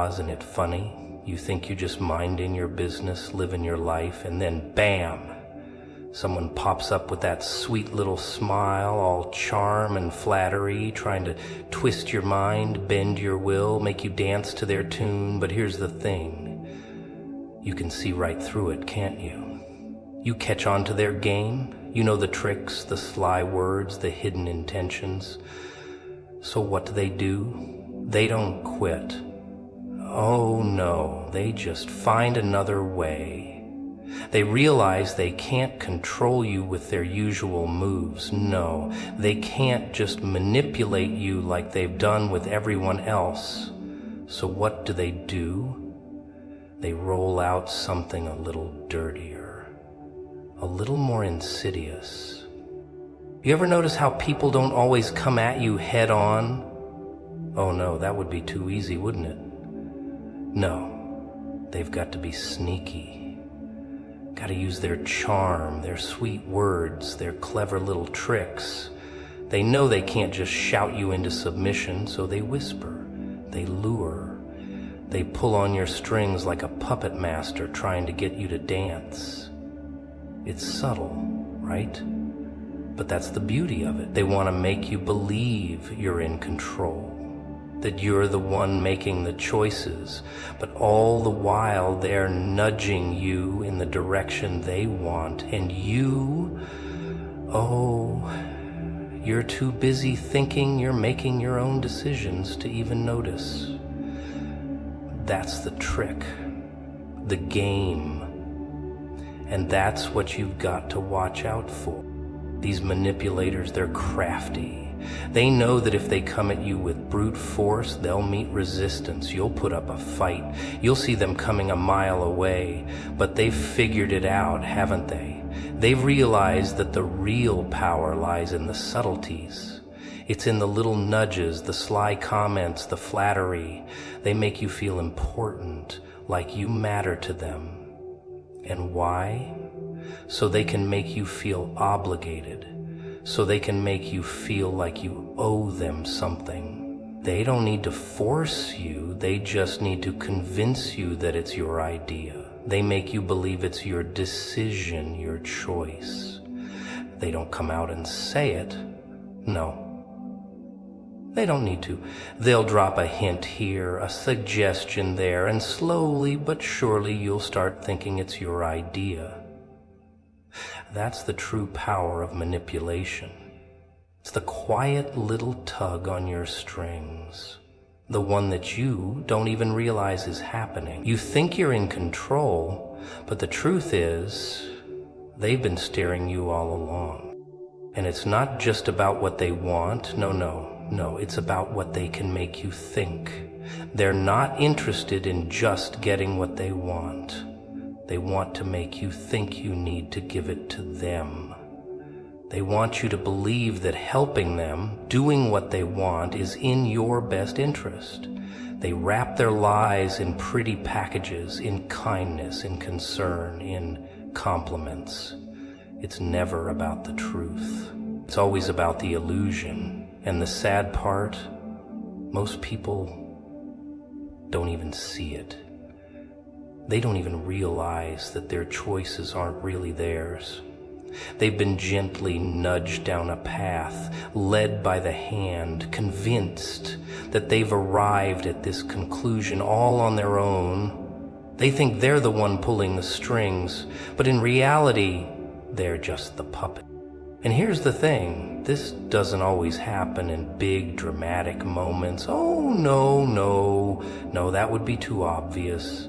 Isn't it funny? You think you're just minding your business, living your life, and then bam! Someone pops up with that sweet little smile, all charm and flattery, trying to twist your mind, bend your will, make you dance to their tune. But here's the thing. You can see right through it, can't you? You catch on to their game. You know the tricks, the sly words, the hidden intentions. So what do? They don't quit. Oh no, they just find another way. They realize they can't control you with their usual moves. No, they can't just manipulate you like they've done with everyone else. So what do? They roll out something a little dirtier, a little more insidious. You ever notice how people don't always come at you head on? Oh no, that would be too easy, wouldn't it? No, they've got to be sneaky. Got to use their charm, their sweet words, their clever little tricks. They know they can't just shout you into submission, so they whisper, they lure. They pull on your strings like a puppet master trying to get you to dance. It's subtle, right? But that's the beauty of it. They want to make you believe you're in control, that you're the one making the choices, but all the while they're nudging you in the direction they want, and you're too busy thinking you're making your own decisions to even notice. That's the trick, the game, and that's what you've got to watch out for. These manipulators, they're crafty. They know that if they come at you with brute force, they'll meet resistance. You'll put up a fight. You'll see them coming a mile away. But they've figured it out, haven't they? They've realized that the real power lies in the subtleties. It's in the little nudges, the sly comments, the flattery. They make you feel important, like you matter to them. And why? So they can make you feel obligated. So they can make you feel like you owe them something. They don't need to force you, they just need to convince you that it's your idea. They make you believe it's your decision, your choice. They don't come out and say it. No. They don't need to. They'll drop a hint here, a suggestion there, and slowly but surely you'll start thinking it's your idea. That's the true power of manipulation. It's the quiet little tug on your strings, the one that you don't even realize is happening. You think you're in control, but the truth is, they've been steering you all along. And it's not just about what they want. No, it's about what they can make you think. They're not interested in just getting what they want. They want to make you think you need to give it to them. They want you to believe that helping them, doing what they want, is in your best interest. They wrap their lies in pretty packages, in kindness, in concern, in compliments. It's never about the truth. It's always about the illusion. And the sad part, most people don't even see it. They don't even realize that their choices aren't really theirs. They've been gently nudged down a path, led by the hand, convinced that they've arrived at this conclusion all on their own. They think they're the one pulling the strings, but in reality, they're just the puppet. And here's the thing, this doesn't always happen in big dramatic moments. Oh, no, that would be too obvious.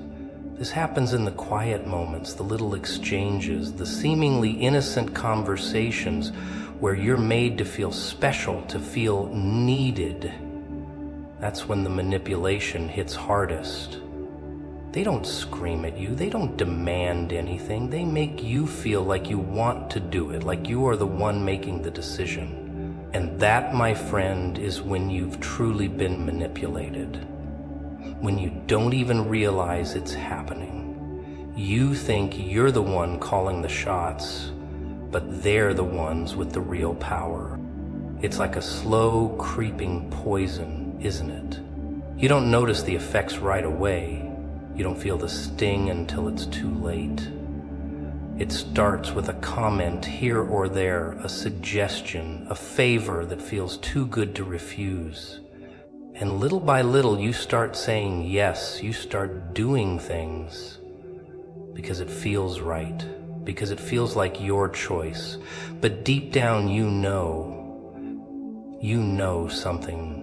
This happens in the quiet moments, the little exchanges, the seemingly innocent conversations where you're made to feel special, to feel needed. That's when the manipulation hits hardest. They don't scream at you, they don't demand anything, they make you feel like you want to do it, like you are the one making the decision. And that, my friend, is when you've truly been manipulated. When you don't even realize it's happening. You think you're the one calling the shots, but they're the ones with the real power. It's like a slow creeping poison, isn't it? You don't notice the effects right away. You don't feel the sting until it's too late. It starts with a comment here or there, a suggestion, a favor that feels too good to refuse. And little by little, you start saying yes, you start doing things because it feels right, because it feels like your choice. But deep down, you know something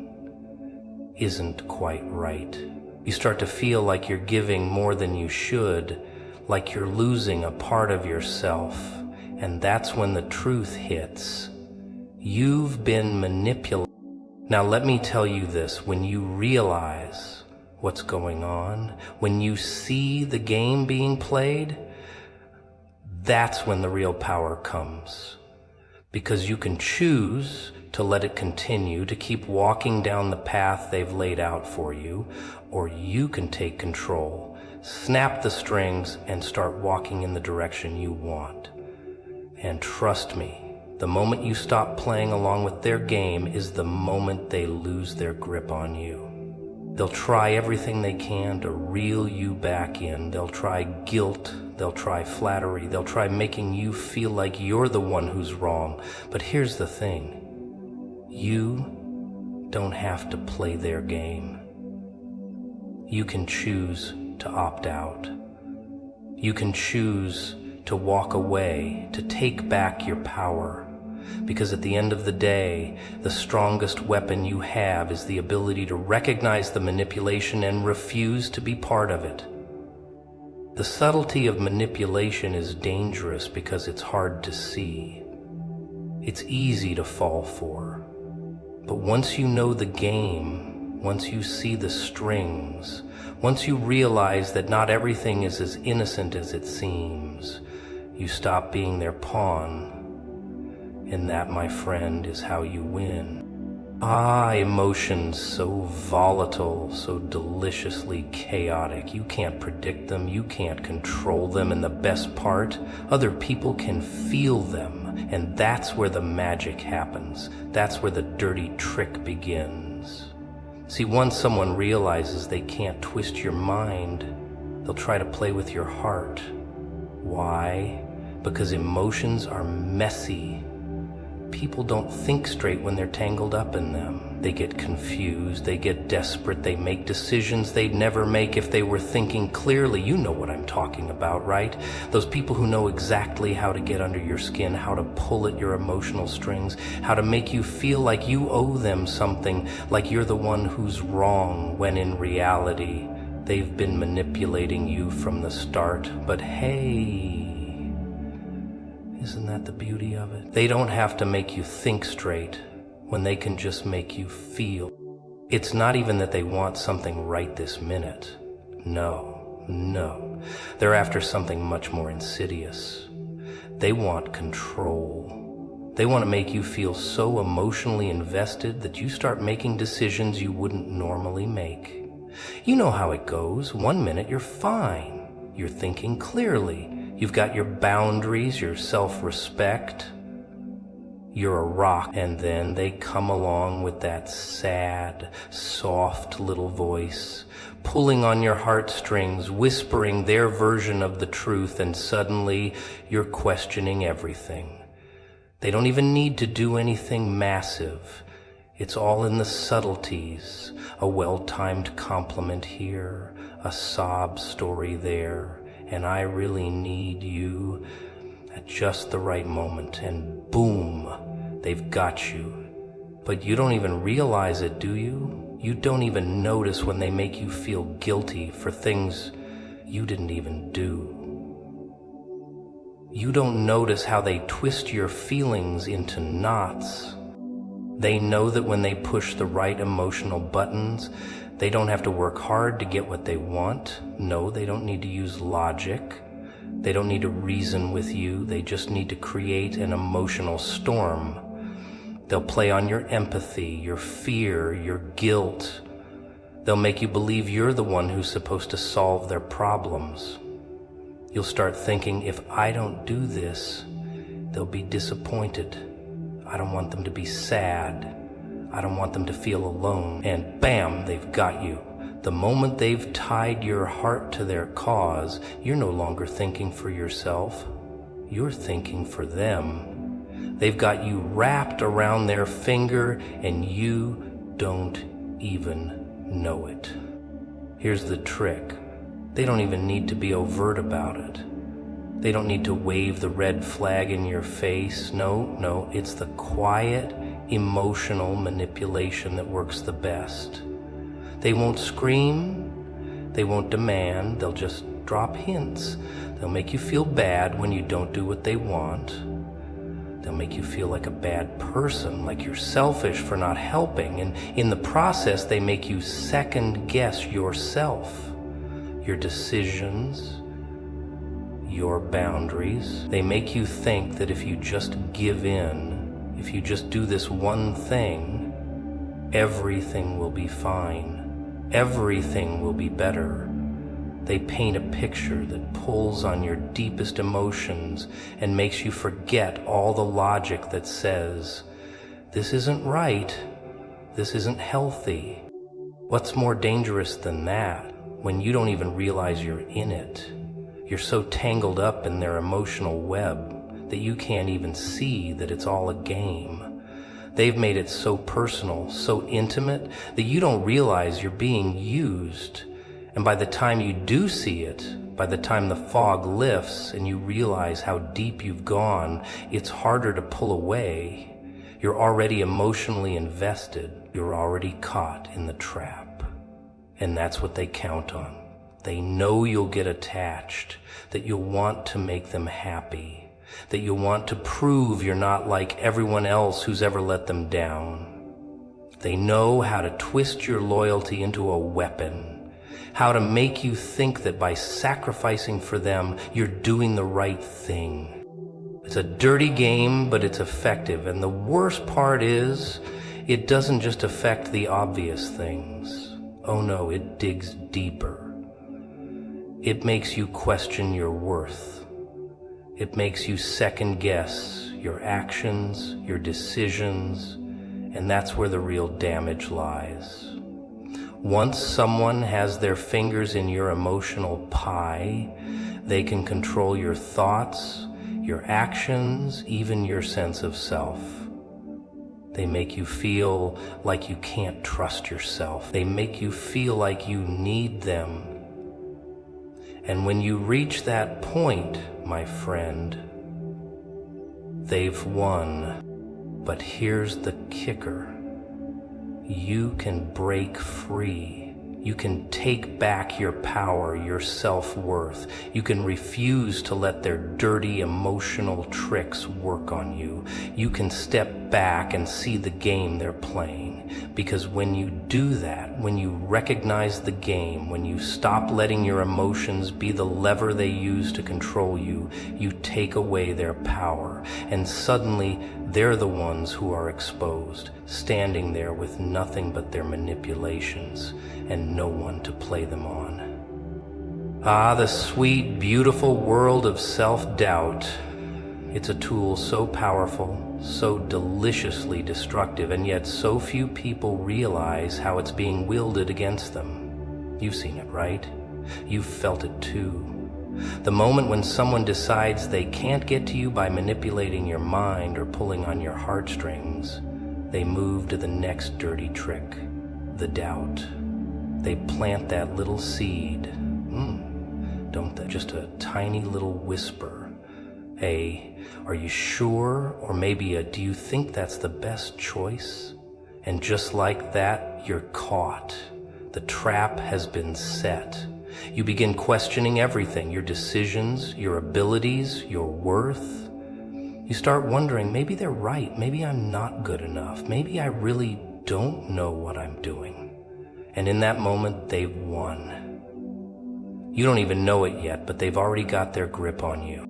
isn't quite right. You start to feel like you're giving more than you should, like you're losing a part of yourself. And that's when the truth hits. You've been manipulated. Now let me tell you this, when you realize what's going on, when you see the game being played, that's when the real power comes. Because you can choose to let it continue, to keep walking down the path they've laid out for you, or you can take control, snap the strings, and start walking in the direction you want. And trust me, the moment you stop playing along with their game is the moment they lose their grip on you. They'll try everything they can to reel you back in. They'll try guilt. They'll try flattery. They'll try making you feel like you're the one who's wrong. But here's the thing. You don't have to play their game. You can choose to opt out. You can choose to walk away, to take back your power. Because at the end of the day, the strongest weapon you have is the ability to recognize the manipulation and refuse to be part of it. The subtlety of manipulation is dangerous because it's hard to see. It's easy to fall for. But once you know the game, once you see the strings, once you realize that not everything is as innocent as it seems, you stop being their pawn. And that, my friend, is how you win. Emotions so volatile, so deliciously chaotic. You can't predict them, you can't control them, and the best part, other people can feel them. And that's where the magic happens. That's where the dirty trick begins. See, once someone realizes they can't twist your mind, they'll try to play with your heart. Why? Because emotions are messy. People don't think straight when they're tangled up in them. They get confused, they get desperate, they make decisions they'd never make if they were thinking clearly. You know what I'm talking about, right? Those people who know exactly how to get under your skin, how to pull at your emotional strings, how to make you feel like you owe them something, like you're the one who's wrong, when in reality, they've been manipulating you from the start. But hey, isn't that the beauty of it? They don't have to make you think straight when they can just make you feel. It's not even that they want something right this minute. No. They're after something much more insidious. They want control. They want to make you feel so emotionally invested that you start making decisions you wouldn't normally make. You know how it goes. 1 minute you're fine. You're thinking clearly. You've got your boundaries, your self-respect. You're a rock. And then they come along with that sad, soft little voice, pulling on your heartstrings, whispering their version of the truth, and suddenly you're questioning everything. They don't even need to do anything massive. It's all in the subtleties. A well-timed compliment here, a sob story there. And I really need you at just the right moment, and boom, they've got you. But you don't even realize it, do you? You don't even notice when they make you feel guilty for things you didn't even do. You don't notice how they twist your feelings into knots. They know that when they push the right emotional buttons, they don't have to work hard to get what they want. No, they don't need to use logic. They don't need to reason with you. They just need to create an emotional storm. They'll play on your empathy, your fear, your guilt. They'll make you believe you're the one who's supposed to solve their problems. You'll start thinking, if I don't do this, they'll be disappointed. I don't want them to be sad. I don't want them to feel alone. And bam, they've got you. The moment they've tied your heart to their cause, you're no longer thinking for yourself. You're thinking for them. They've got you wrapped around their finger and you don't even know it. Here's the trick. They don't even need to be overt about it. They don't need to wave the red flag in your face. No, it's the quiet, emotional manipulation that works the best. They won't scream, they won't demand, they'll just drop hints. They'll make you feel bad when you don't do what they want. They'll make you feel like a bad person, like you're selfish for not helping, and in the process they make you second guess yourself, your decisions, your boundaries. They make you think that if you just give in, if you just do this one thing, everything will be fine. Everything will be better. They paint a picture that pulls on your deepest emotions and makes you forget all the logic that says, this isn't right, this isn't healthy. What's more dangerous than that, when you don't even realize you're in it? You're so tangled up in their emotional web that you can't even see that it's all a game. They've made it so personal, so intimate, that you don't realize you're being used. And by the time you do see it, by the time the fog lifts and you realize how deep you've gone, it's harder to pull away. You're already emotionally invested. You're already caught in the trap. And that's what they count on. They know you'll get attached, that you'll want to make them happy, that you'll want to prove you're not like everyone else who's ever let them down. They know how to twist your loyalty into a weapon, how to make you think that by sacrificing for them, you're doing the right thing. It's a dirty game, but it's effective, and the worst part is, it doesn't just affect the obvious things. Oh no, it digs deeper. It makes you question your worth. It makes you second guess your actions, your decisions, and that's where the real damage lies. Once someone has their fingers in your emotional pie, they can control your thoughts, your actions, even your sense of self. They make you feel like you can't trust yourself. They make you feel like you need them. And when you reach that point, my friend, they've won. But here's the kicker. You can break free. You can take back your power, your self-worth. You can refuse to let their dirty emotional tricks work on you. You can step back and see the game they're playing. Because when you do that, when you recognize the game, when you stop letting your emotions be the lever they use to control you, you take away their power. And suddenly, they're the ones who are exposed, standing there with nothing but their manipulations and no one to play them on. Ah, the sweet, beautiful world of self-doubt. It's a tool so powerful, so deliciously destructive, and yet so few people realize how it's being wielded against them. You've seen it, right? You've felt it too. The moment when someone decides they can't get to you by manipulating your mind or pulling on your heartstrings, they move to the next dirty trick, the doubt. They plant that little seed, don't they? Just a tiny little whisper. Hey, are you sure? Or maybe a, do you think that's the best choice? And just like that, you're caught. The trap has been set. You begin questioning everything, your decisions, your abilities, your worth. You start wondering, maybe they're right, maybe I'm not good enough, maybe I really don't know what I'm doing. And in that moment, they've won. You don't even know it yet, but they've already got their grip on you.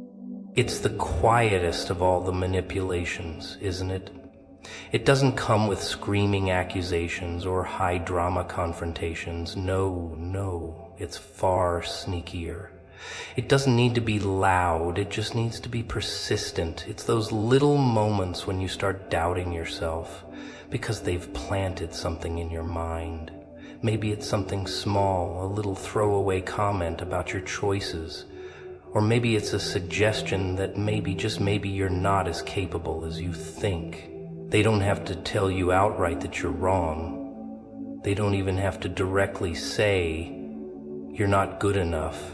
It's the quietest of all the manipulations, isn't it? It doesn't come with screaming accusations or high drama confrontations. No, it's far sneakier. It doesn't need to be loud, it just needs to be persistent. It's those little moments when you start doubting yourself, because they've planted something in your mind. Maybe it's something small, a little throwaway comment about your choices. Or maybe it's a suggestion that maybe, just maybe, you're not as capable as you think. They don't have to tell you outright that you're wrong. They don't even have to directly say you're not good enough.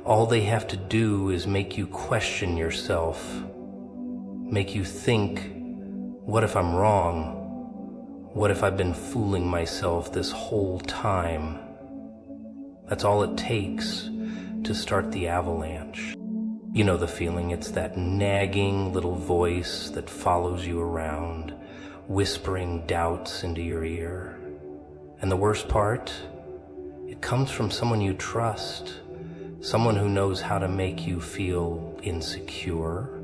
All they have to do is make you question yourself, make you think, what if I'm wrong? What if I've been fooling myself this whole time? That's all it takes to start the avalanche. You know the feeling, it's that nagging little voice that follows you around, whispering doubts into your ear. And the worst part, it comes from someone you trust, someone who knows how to make you feel insecure,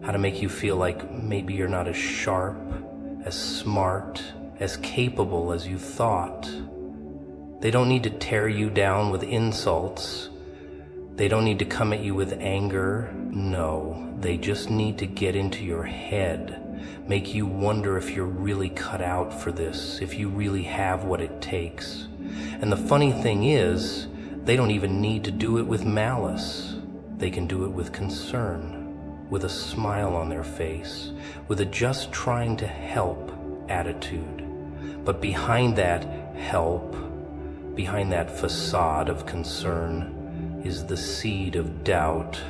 how to make you feel like maybe you're not as sharp, as smart, as capable as you thought. They don't need to tear you down with insults. They don't need to come at you with anger. No, they just need to get into your head, make you wonder if you're really cut out for this, if you really have what it takes. And the funny thing is, they don't even need to do it with malice. They can do it with concern, with a smile on their face, with a just trying to help attitude. But behind that help, behind that facade of concern, is the seed of doubt.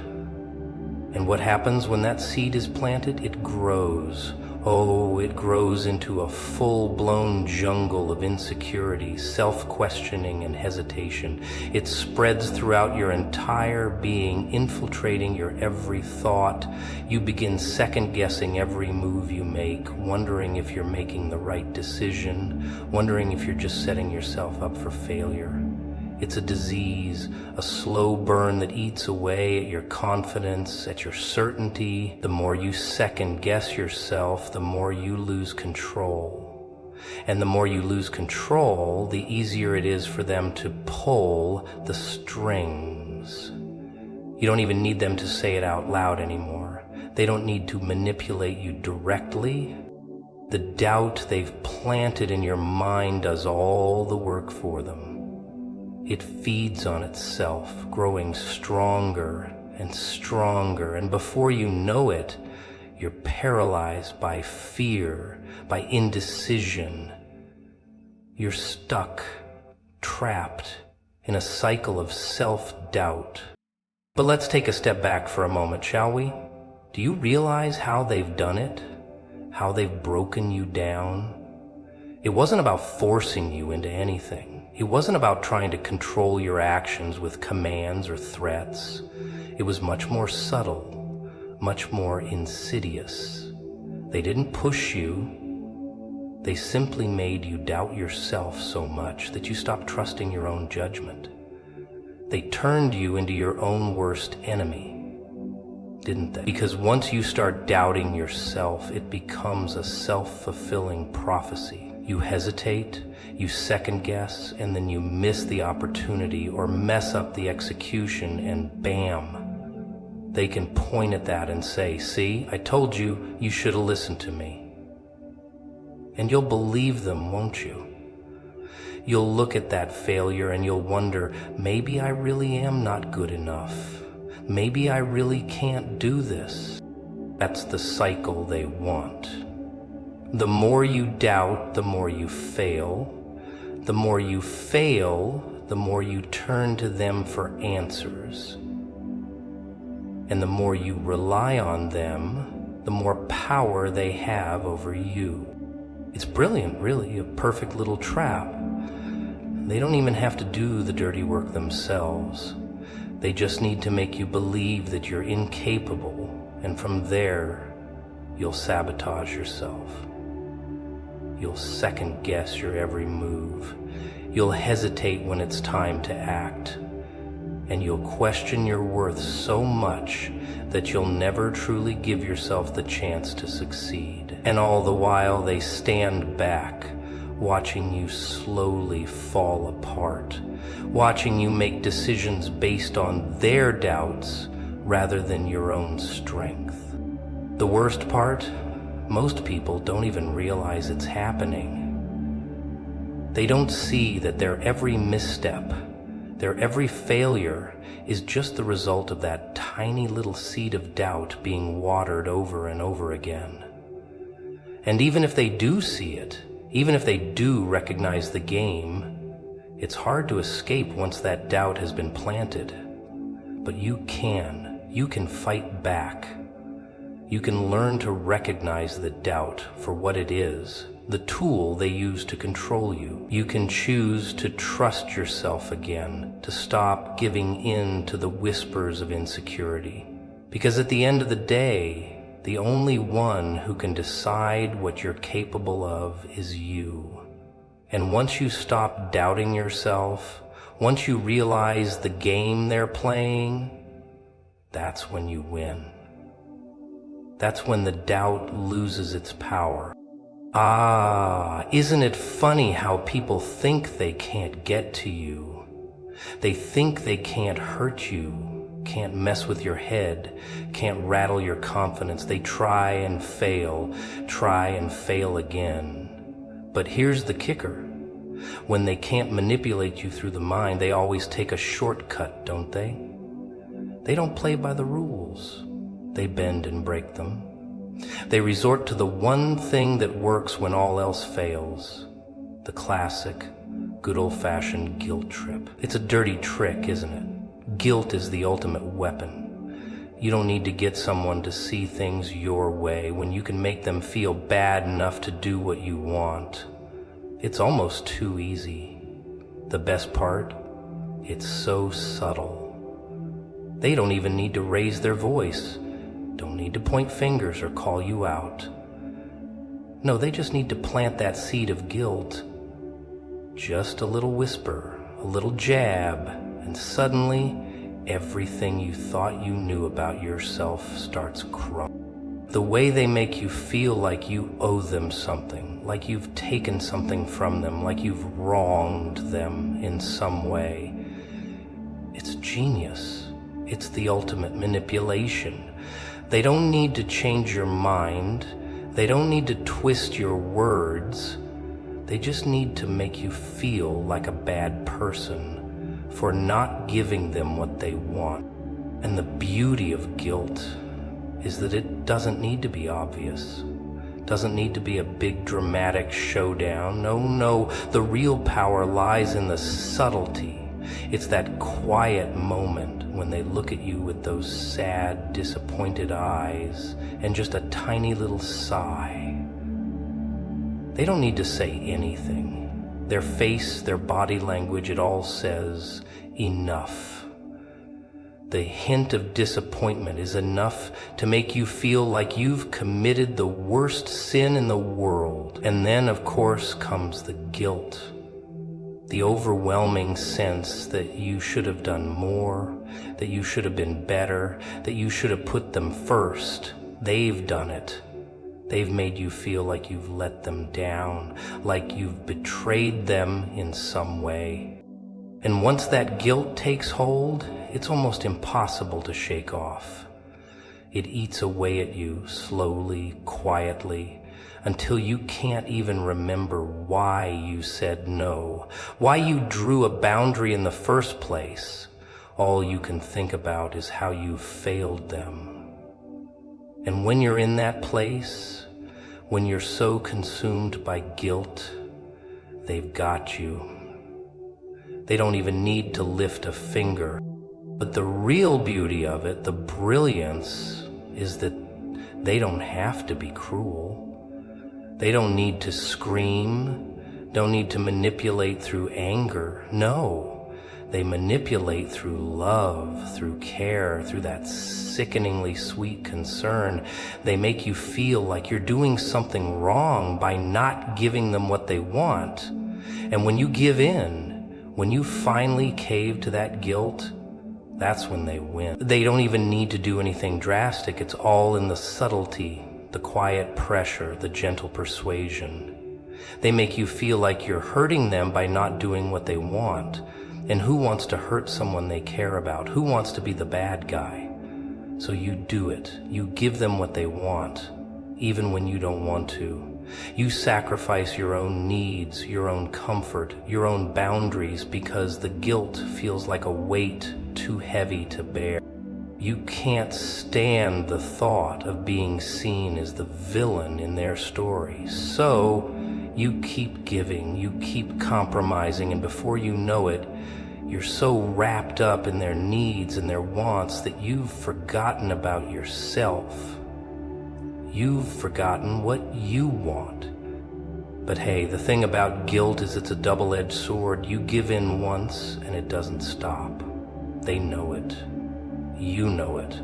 And what happens when that seed is planted? It grows. Oh, it grows into a full-blown jungle of insecurity, self-questioning, and hesitation. It spreads throughout your entire being, infiltrating your every thought. You begin second-guessing every move you make, wondering if you're making the right decision, wondering if you're just setting yourself up for failure. It's a disease, a slow burn that eats away at your confidence, at your certainty. The more you second guess yourself, the more you lose control. And the more you lose control, the easier it is for them to pull the strings. You don't even need them to say it out loud anymore. They don't need to manipulate you directly. The doubt they've planted in your mind does all the work for them. It feeds on itself, growing stronger and stronger, and before you know it, you're paralyzed by fear, by indecision. You're stuck, trapped in a cycle of self-doubt. But let's take a step back for a moment, shall we? Do you realize how they've done it? How they've broken you down? It wasn't about forcing you into anything. It wasn't about trying to control your actions with commands or threats. It was much more subtle, much more insidious. They didn't push you. They simply made you doubt yourself so much that you stopped trusting your own judgment. They turned you into your own worst enemy, didn't they? Because once you start doubting yourself, it becomes a self-fulfilling prophecy. You hesitate, you second guess, and then you miss the opportunity or mess up the execution, and bam, they can point at that and say, see, I told you, you should have listened to me. And you'll believe them, won't you? You'll look at that failure and you'll wonder, maybe I really am not good enough. Maybe I really can't do this. That's the cycle they want. The more you doubt, the more you fail. The more you fail, the more you turn to them for answers. And the more you rely on them, the more power they have over you. It's brilliant, really, a perfect little trap. They don't even have to do the dirty work themselves. They just need to make you believe that you're incapable, and from there, you'll sabotage yourself. You'll second guess your every move. You'll hesitate when it's time to act. And you'll question your worth so much that you'll never truly give yourself the chance to succeed. And all the while they stand back, watching you slowly fall apart, watching you make decisions based on their doubts rather than your own strength. The worst part? most people don't even realize it's happening. They don't see that their every misstep, their every failure is just the result of that tiny little seed of doubt being watered over and over again. And even if they do see it, even if they do recognize the game, it's hard to escape once that doubt has been planted. But you can fight back. You can learn to recognize the doubt for what it is, the tool they use to control you. You can choose to trust yourself again, to stop giving in to the whispers of insecurity. Because at the end of the day, the only one who can decide what you're capable of is you. And once you stop doubting yourself, once you realize the game they're playing, that's when you win. That's when the doubt loses its power. Isn't it funny how people think they can't get to you? They think they can't hurt you, can't mess with your head, can't rattle your confidence. They try and fail again. But here's the kicker. When they can't manipulate you through the mind, they always take a shortcut, don't they? They don't play by the rules. They bend and break them. They resort to the one thing that works when all else fails. The classic, good old-fashioned guilt trip. It's a dirty trick, isn't it? Guilt is the ultimate weapon. You don't need to get someone to see things your way when you can make them feel bad enough to do what you want. It's almost too easy. The best part? It's so subtle. They don't even need to raise their voice. Don't need to point fingers or call you out. No, they just need to plant that seed of guilt. Just a little whisper, a little jab, and suddenly everything you thought you knew about yourself starts crumbling. The way they make you feel like you owe them something, like you've taken something from them, like you've wronged them in some way. It's genius. It's the ultimate manipulation. They don't need to change your mind. They don't need to twist your words. They just need to make you feel like a bad person for not giving them what they want. And the beauty of guilt is that it doesn't need to be obvious. Doesn't need to be a big dramatic showdown. No, the real power lies in the subtlety. It's that quiet moment when they look at you with those sad, disappointed eyes and just a tiny little sigh. They don't need to say anything. Their face, their body language, it all says enough. The hint of disappointment is enough to make you feel like you've committed the worst sin in the world. And then, of course, comes the guilt. The overwhelming sense that you should have done more, that you should have been better, that you should have put them first. They've done it. They've made you feel like you've let them down, like you've betrayed them in some way. And once that guilt takes hold, it's almost impossible to shake off. It eats away at you slowly, quietly, until you can't even remember why you said no, why you drew a boundary in the first place. All you can think about is how you failed them. And when you're in that place, when you're so consumed by guilt, they've got you. They don't even need to lift a finger. But the real beauty of it, the brilliance, is that they don't have to be cruel. They don't need to scream, don't need to manipulate through anger. No, they manipulate through love, through care, through that sickeningly sweet concern. They make you feel like you're doing something wrong by not giving them what they want. And when you give in, when you finally cave to that guilt, that's when they win. They don't even need to do anything drastic. It's all in the subtlety, the quiet pressure, the gentle persuasion. They make you feel like you're hurting them by not doing what they want. And who wants to hurt someone they care about? Who wants to be the bad guy? So you do it. You give them what they want. even when you don't want to. You sacrifice your own needs, your own comfort, your own boundaries because the guilt feels like a weight too heavy to bear. You can't stand the thought of being seen as the villain in their story. So you keep giving, you keep compromising, and before you know it, you're so wrapped up in their needs and their wants that you've forgotten about yourself. You've forgotten what you want. But hey, the thing about guilt is it's a double-edged sword. You give in once and it doesn't stop. They know it. You know it.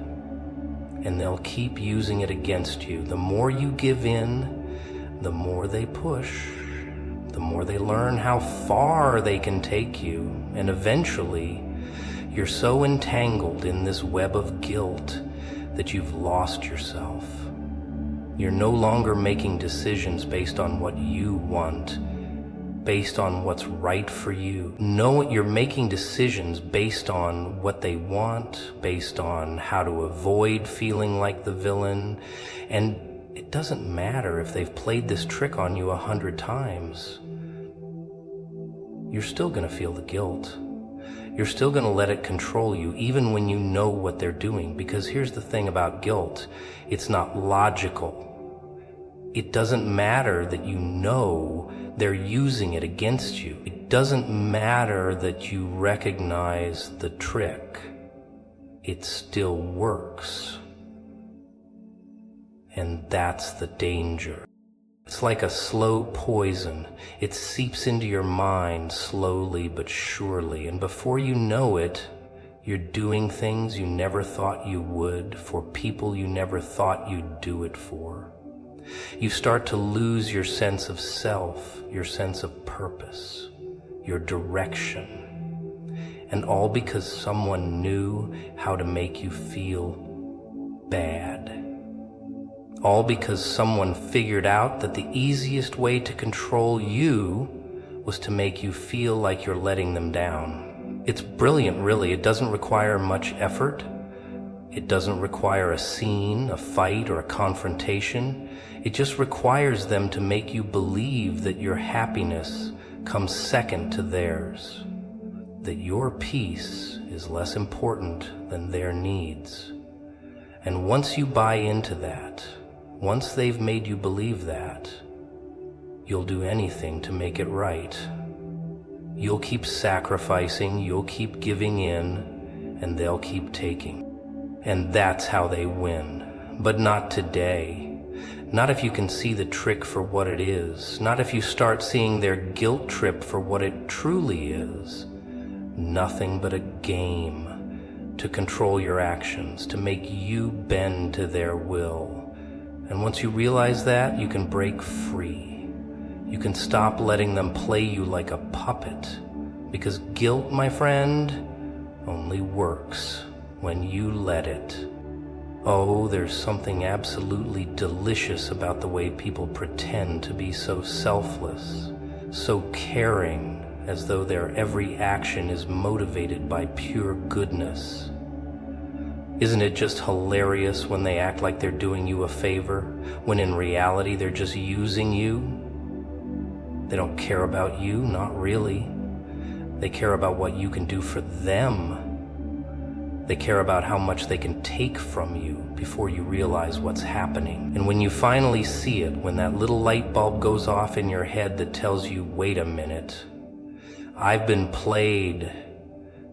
And they'll keep using it against you. The more you give in, the more they push, the more they learn how far they can take you. And eventually, you're so entangled in this web of guilt that you've lost yourself. You're no longer making decisions based on what you want, based on what's right for you. No, you're making decisions based on what they want, based on how to avoid feeling like the villain. And it doesn't matter if they've played this trick on you 100 times. You're still gonna feel the guilt. You're still gonna let it control you, even when you know what they're doing. Because here's the thing about guilt. It's not logical. It doesn't matter that you know they're using it against you. It doesn't matter that you recognize the trick. It still works. And that's the danger. It's like a slow poison. It seeps into your mind slowly but surely. And before you know it, you're doing things you never thought you would for people you never thought you'd do it for. You start to lose your sense of self, your sense of purpose, your direction. And all because someone knew how to make you feel bad. All because someone figured out that the easiest way to control you was to make you feel like you're letting them down. It's brilliant, really. It doesn't require much effort. It doesn't require a scene, a fight, or a confrontation. It just requires them to make you believe that your happiness comes second to theirs, that your peace is less important than their needs. And once you buy into that, once they've made you believe that, you'll do anything to make it right. You'll keep sacrificing, you'll keep giving in, and they'll keep taking. And that's how they win. But not today. Not if you can see the trick for what it is. Not if you start seeing their guilt trip for what it truly is. Nothing but a game to control your actions, to make you bend to their will. And once you realize that, you can break free. You can stop letting them play you like a puppet. Because guilt, my friend, only works when you let it. Oh, there's something absolutely delicious about the way people pretend to be so selfless, so caring, as though their every action is motivated by pure goodness. Isn't it just hilarious when they act like they're doing you a favor, when in reality they're just using you? They don't care about you, not really. They care about what you can do for them. They care about how much they can take from you before you realize what's happening. And when you finally see it, when that little light bulb goes off in your head that tells you, wait a minute, I've been played.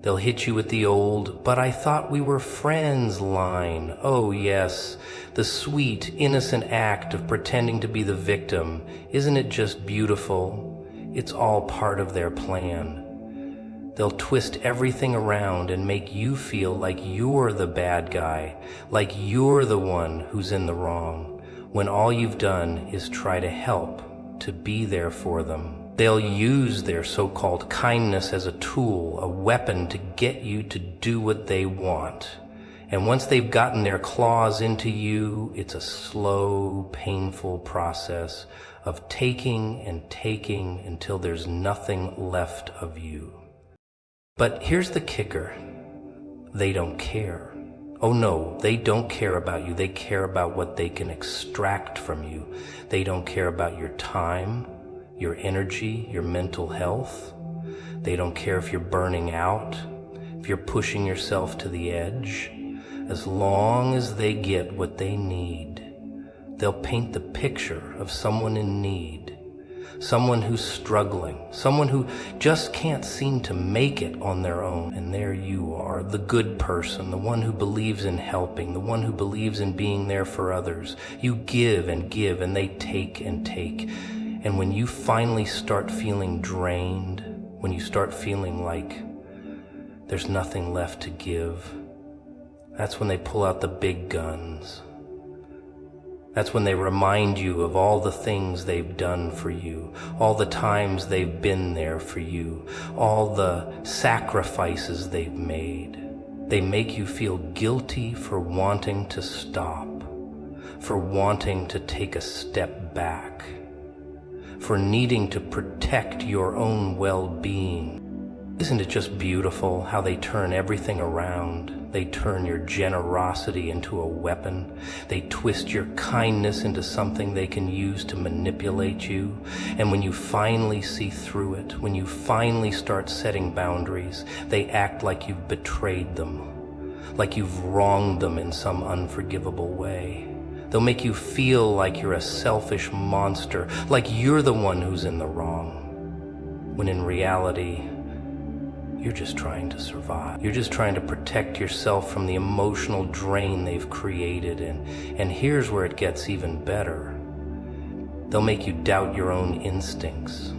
They'll hit you with the old, but I thought we were friends line. Oh yes, the sweet, innocent act of pretending to be the victim. Isn't it just beautiful? It's all part of their plan. They'll twist everything around and make you feel like you're the bad guy, like you're the one who's in the wrong, when all you've done is try to help, to be there for them. They'll use their so-called kindness as a tool, a weapon to get you to do what they want. And once they've gotten their claws into you, it's a slow, painful process of taking and taking until there's nothing left of you. But here's the kicker. They don't care. Oh no, they don't care about you. They care about what they can extract from you. They don't care about your time, your energy, your mental health. They don't care if you're burning out, if you're pushing yourself to the edge. As long as they get what they need, they'll paint the picture of someone in need, someone who's struggling, someone who just can't seem to make it on their own. And there you are, the good person, the one who believes in helping, the one who believes in being there for others. You give, and they take and take. And when you finally start feeling drained, when you start feeling like there's nothing left to give, that's when they pull out the big guns. That's when they remind you of all the things they've done for you, all the times they've been there for you, all the sacrifices they've made. They make you feel guilty for wanting to stop, for wanting to take a step back, for needing to protect your own well-being. Isn't it just beautiful how they turn everything around? They turn your generosity into a weapon. They twist your kindness into something they can use to manipulate you. And when you finally see through it, when you finally start setting boundaries, they act like you've betrayed them, like you've wronged them in some unforgivable way. They'll make you feel like you're a selfish monster, like you're the one who's in the wrong, when in reality, you're just trying to survive. You're just trying to protect yourself from the emotional drain they've created. And here's where it gets even better. They'll make you doubt your own instincts.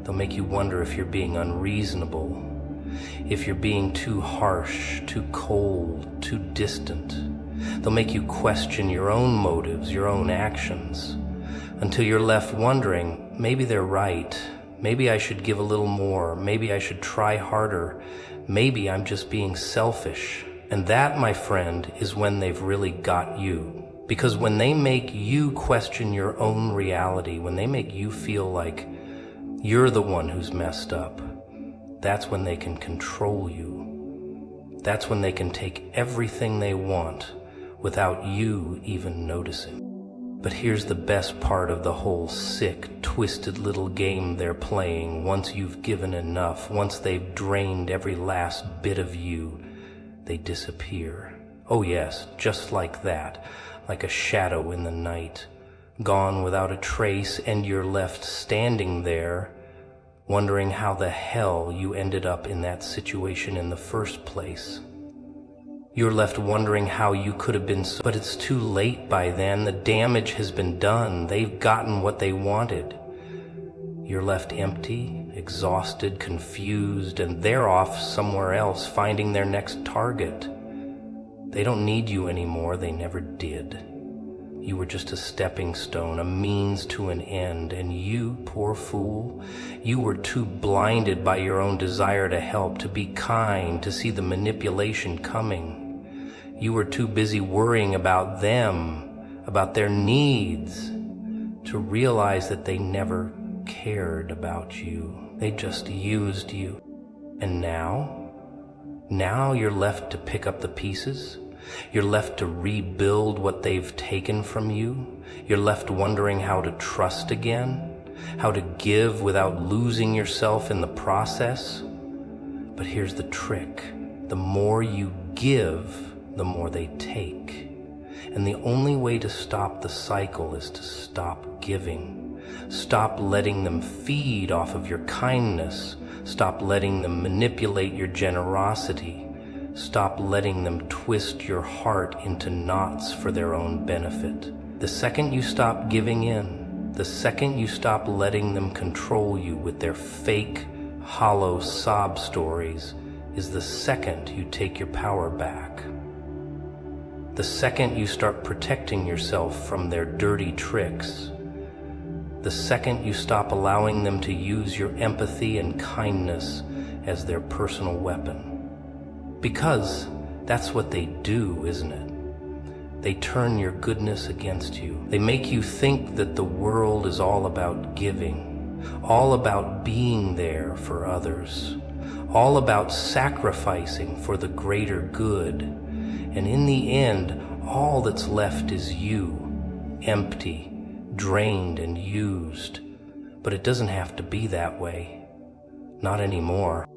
They'll make you wonder if you're being unreasonable, if you're being too harsh, too cold, too distant. They'll make you question your own motives, your own actions, until you're left wondering, maybe they're right. Maybe I should give a little more. Maybe I should try harder. Maybe I'm just being selfish. And that, my friend, is when they've really got you. Because when they make you question your own reality, when they make you feel like you're the one who's messed up, that's when they can control you. That's when they can take everything they want without you even noticing. But here's the best part of the whole sick, twisted little game they're playing. Once you've given enough, once they've drained every last bit of you, they disappear. Oh yes, just like that, like a shadow in the night, gone without a trace, and you're left standing there, wondering how the hell you ended up in that situation in the first place. You're left wondering how you could have been so, but it's too late by then. The damage has been done. They've gotten what they wanted. You're left empty, exhausted, confused, and they're off somewhere else, finding their next target. They don't need you anymore. They never did. You were just a stepping stone, a means to an end, and you, poor fool, you were too blinded by your own desire to help, to be kind, to see the manipulation coming. You were too busy worrying about them, about their needs, to realize that they never cared about you. They just used you. And now you're left to pick up the pieces. You're left to rebuild what they've taken from you. You're left wondering how to trust again, how to give without losing yourself in the process. But here's the trick. The more you give, the more they take. And the only way to stop the cycle is to stop giving. Stop letting them feed off of your kindness. Stop letting them manipulate your generosity. Stop letting them twist your heart into knots for their own benefit. The second you stop giving in, the second you stop letting them control you with their fake, hollow sob stories, is the second you take your power back. The second you start protecting yourself from their dirty tricks. The second you stop allowing them to use your empathy and kindness as their personal weapon. Because that's what they do, isn't it? They turn your goodness against you. They make you think that the world is all about giving, all about being there for others, all about sacrificing for the greater good. And in the end, all that's left is you, empty, drained and used. But it doesn't have to be that way. Not anymore.